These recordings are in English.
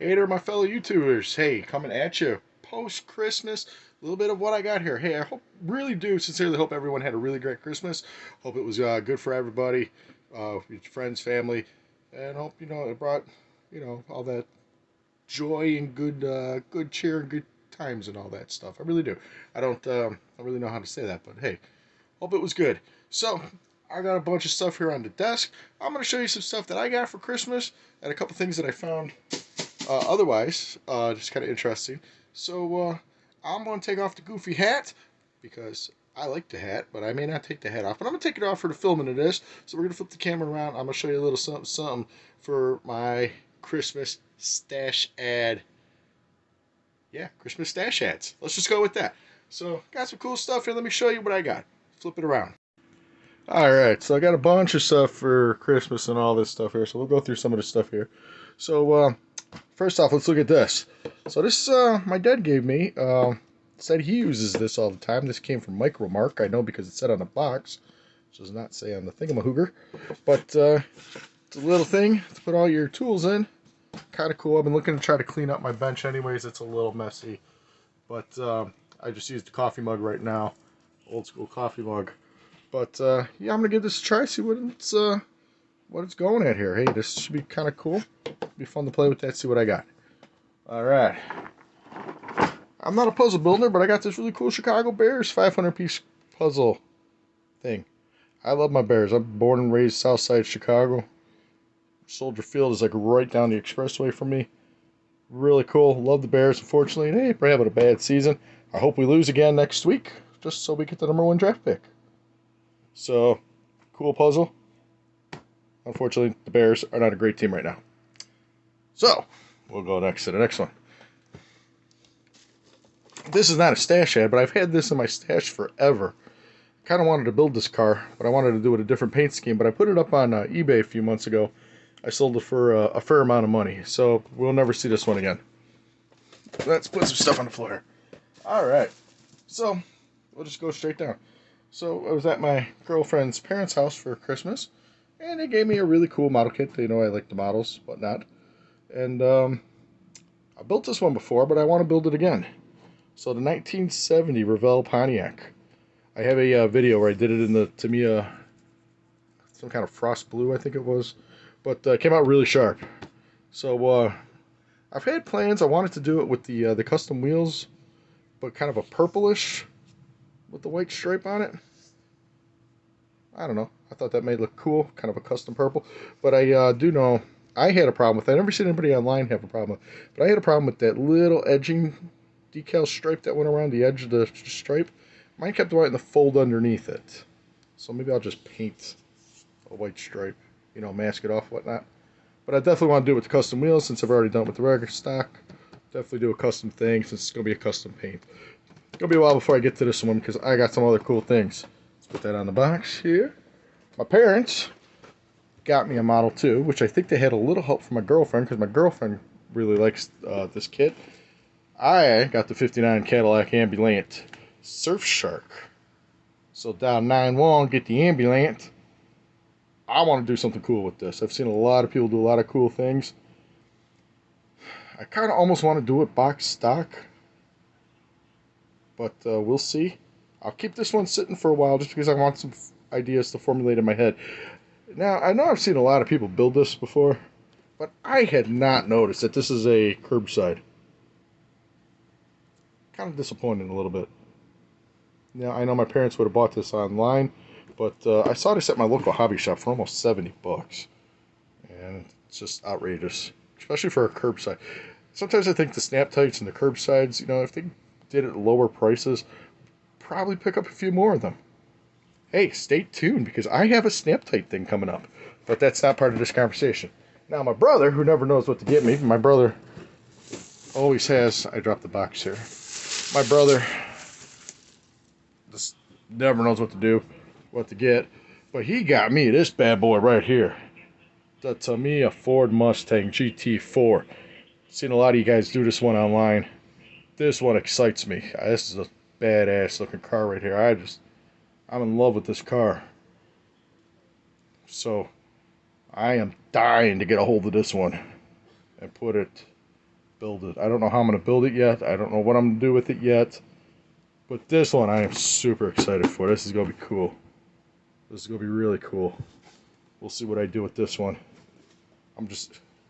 Hey there, my fellow YouTubers. Hey, coming at you post-Christmas. A little bit of what I got here. Hey, I really do sincerely hope everyone had a really great Christmas. Hope it was good for everybody, your friends, family, and hope it brought all that joy and good cheer and good times and all that stuff. I really do. I don't really know how to say that, but hey, hope it was good. So, I got a bunch of stuff here on the desk. I'm going to show you some stuff that I got for Christmas and a couple things that I found otherwise, just kind of interesting. So I'm going to take off the goofy hat because I like the hat, but I may not take the hat off. But I'm going to take it off for the filming of this. So we're going to flip the camera around. I'm going to show you a little something, something for my Christmas stash ad. Yeah, Christmas stash ads. Let's just go with that. So got some cool stuff here. Let me show you what I got. Flip it around. Alright, so I got a bunch of stuff for Christmas and all this stuff here. So we'll go through some of the stuff here. So first off, let's look at this. So this, my dad gave me, said he uses this all the time. This came from Micro Mark. I know because it said on the box, which does not say on the thingamahooger. But it's a little thing to put all your tools in. Kind of cool. I've been looking to try to clean up my bench anyways. It's a little messy. But I just used a coffee mug right now. Old school coffee mug. But yeah, I'm going to give this a try, see what it's going at here. Hey, this should be kind of cool. Be fun to play with that, see what I got. Alright. I'm not a puzzle builder, but I got this really cool Chicago Bears 500-piece puzzle thing. I love my Bears. I'm born and raised Southside Chicago. Soldier Field is like right down the expressway from me. Really cool. Love the Bears. Unfortunately, they're having a bad season. I hope we lose again next week, just so we get the #1 draft pick. So, cool puzzle. Unfortunately, the Bears are not a great team right now. So, we'll go next to the next one. This is not a stash ad, but I've had this in my stash forever. I kind of wanted to build this car, but I wanted to do it a different paint scheme. But I put it up on eBay a few months ago. I sold it for a fair amount of money, so we'll never see this one again. Let's put some stuff on the floor. Alright, so we'll just go straight down. So I was at my girlfriend's parents' house for Christmas, and they gave me a really cool model kit. They know I like the models, whatnot. And I built this one before, but I want to build it again. So the 1970 Revell Pontiac. I have a video where I did it in the Tamiya, some kind of frost blue, I think it was. But it came out really sharp. So I've had plans. I wanted to do it with the custom wheels, but kind of a purplish with the white stripe on it. I don't know. I thought that made it look cool, kind of a custom purple. But I do know I had a problem with that. I've never seen anybody online have a problem with it. But I had a problem with that little edging decal stripe that went around the edge of the stripe. Mine kept wanting to fold underneath it. So maybe I'll just paint a white stripe, mask it off, whatnot. But I definitely want to do it with the custom wheels since I've already done it with the regular stock. Definitely do a custom thing since it's going to be a custom paint. It's going to be a while before I get to this one because I got some other cool things. Let's put that on the box here. My parents got me a Model 2, which I think they had a little help from my girlfriend because my girlfriend really likes this kit. I got the 59 Cadillac Ambulante Surfshark. So down 9-1, get the Ambulante. I want to do something cool with this. I've seen a lot of people do a lot of cool things. I kind of almost want to do it box stock. But we'll see. I'll keep this one sitting for a while just because I want some ideas to formulate in my head. Now, I know I've seen a lot of people build this before, but I had not noticed that this is a curbside. Kind of disappointing a little bit. Now, I know my parents would have bought this online, but I saw this at my local hobby shop for almost 70 bucks. And it's just outrageous, especially for a curbside. Sometimes I think the snap tights and the curbsides, if they did it at lower prices, probably pick up a few more of them. Hey, stay tuned because I have a snap tight thing coming up, but that's not part of this conversation. Now, my brother, who never knows what to get me, my brother always has, I dropped the box here. My brother just never knows what to do, what to get, but he got me this bad boy right here. The Tamiya Ford Mustang GT4. Seen a lot of you guys do this one online. This one excites me. This is a badass looking car right here. I'm in love with this car. So I am dying to get a hold of this one and put it build it. I don't know how I'm going to build it yet. I don't know what I'm going to do with it yet. But this one I am super excited for. This is going to be cool. This is going to be really cool. We'll see what I do with this one. I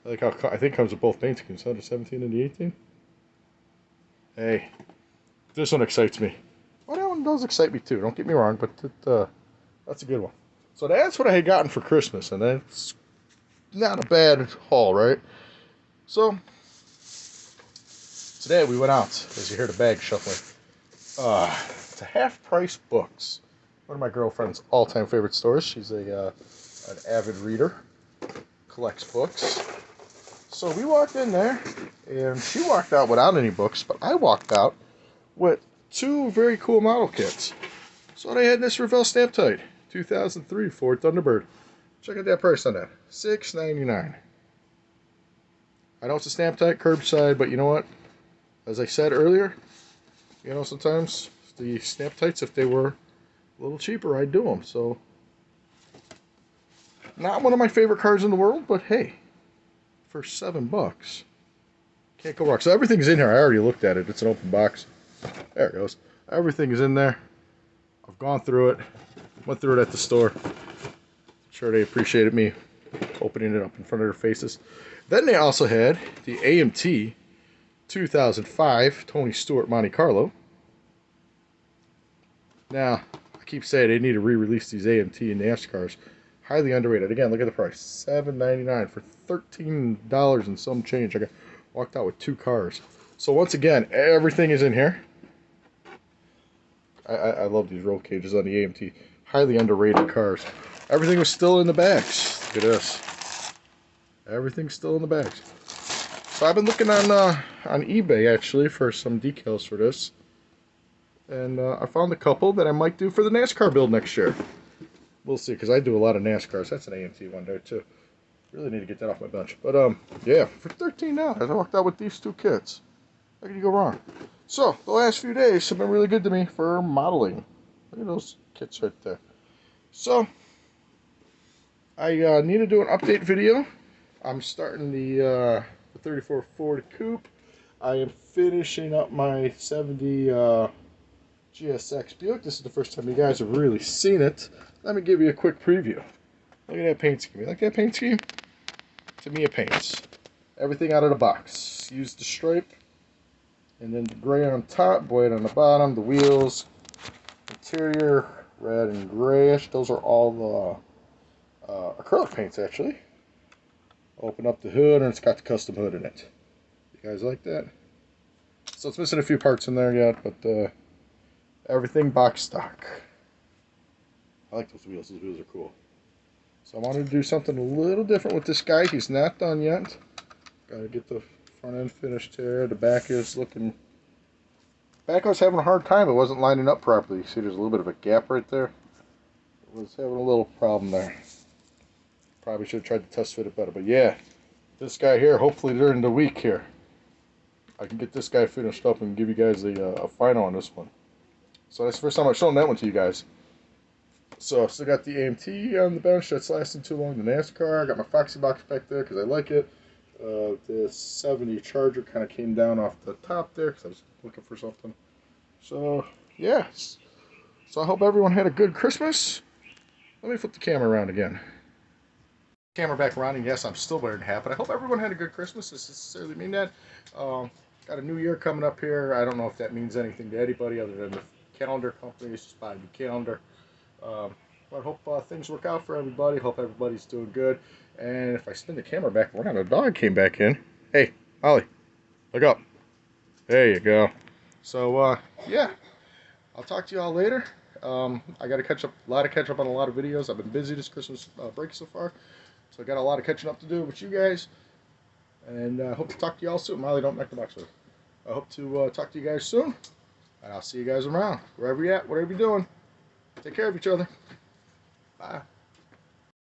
like how I think it comes with both paint schemes, the 17 and the 18. Hey, this one excites me. Well, that one does excite me too. Don't get me wrong, but that's a good one. So that's what I had gotten for Christmas, and that's not a bad haul, right? So today we went out, as you hear the bag shuffling, to Half Price Books, one of my girlfriend's all-time favorite stores. She's an avid reader, collects books. So we walked in there, and she walked out without any books, but I walked out with two very cool model kits. So they had this Revell Stamp Tide, 2003 Ford Thunderbird. Check out that price on that, $6.99. I know it's a Stamp Tide curbside, but you know what? As I said earlier, you know, sometimes the Stamp Tides, if they were a little cheaper, I'd do them. So, not one of my favorite cards in the world, but hey, for $7, can't go wrong. So everything's in here. I already looked at it. It's an open box. There it goes. Everything is in there. I've gone through it. Went through it at the store. Sure, they appreciated me opening it up in front of their faces. Then they also had the AMT 2005 Tony Stewart Monte Carlo. Now, I keep saying they need to re-release these AMT and NASCARs. Highly underrated. Again, look at the price. $7.99 for $13 and some change. I walked out with two cars. So once again, everything is in here. I love these roll cages on the AMT. Highly underrated cars. Everything was still in the bags. Look at this. Everything's still in the bags. So I've been looking on eBay actually for some decals for this. And I found a couple that I might do for the NASCAR build next year. We'll see, because I do a lot of NASCARs. That's an AMT one there too. Really need to get that off my bench. But yeah, for $13, I walked out with these two kits. How can you go wrong? So the last few days have been really good to me for modeling. Look at those kits right there. So I need to do an update video. I'm starting the 34 Ford Coupe. I am finishing up my 70 GSX Buick. This is the first time you guys have really seen it. Let me give you a quick preview. Look at that paint scheme. You like that paint scheme? To me, it paints. Everything out of the box. Use the stripe, and then the gray on top, white on the bottom, the wheels, interior, red and grayish. Those are all acrylic paints, actually. Open up the hood, and it's got the custom hood in it. You guys like that? So it's missing a few parts in there yet, but everything box stock. I like those wheels. Those wheels are cool. So I wanted to do something a little different with this guy. He's not done yet. Got to get the front end finished here. The back is looking... Back I was having a hard time. It wasn't lining up properly. You see there's a little bit of a gap right there. I was having a little problem there. Probably should have tried to test fit it better. But yeah, this guy here, hopefully during the week here, I can get this guy finished up and give you guys a final on this one. So that's the first time I've shown that one to you guys. So I still got the AMT on the bench. That's lasting too long. The NASCAR. I got my Foxy box back there because I like it. The 70 Charger kind of came down off the top there because I was looking for something. So, yes. So I hope everyone had a good Christmas. Let me flip the camera around again. Camera back around, and yes, I'm still wearing a hat, but I hope everyone had a good Christmas. Doesn't necessarily mean that. Got a new year coming up here. I don't know if that means anything to anybody other than the calendar companies. Just buy a new calendar. But I hope things work out for everybody. Hope everybody's doing good. And if I spin the camera back around, a dog came back in. Hey, Ollie, look up. There you go. So, yeah, I'll talk to you all later. I got to catch up on a lot of videos. I've been busy this Christmas break so far. So I got a lot of catching up to do with you guys. And I hope to talk to you all soon. Molly, don't knock the box with. I hope to talk to you guys soon. And I'll see you guys around. Wherever you're at, whatever you're doing. Take care of each other. Bye.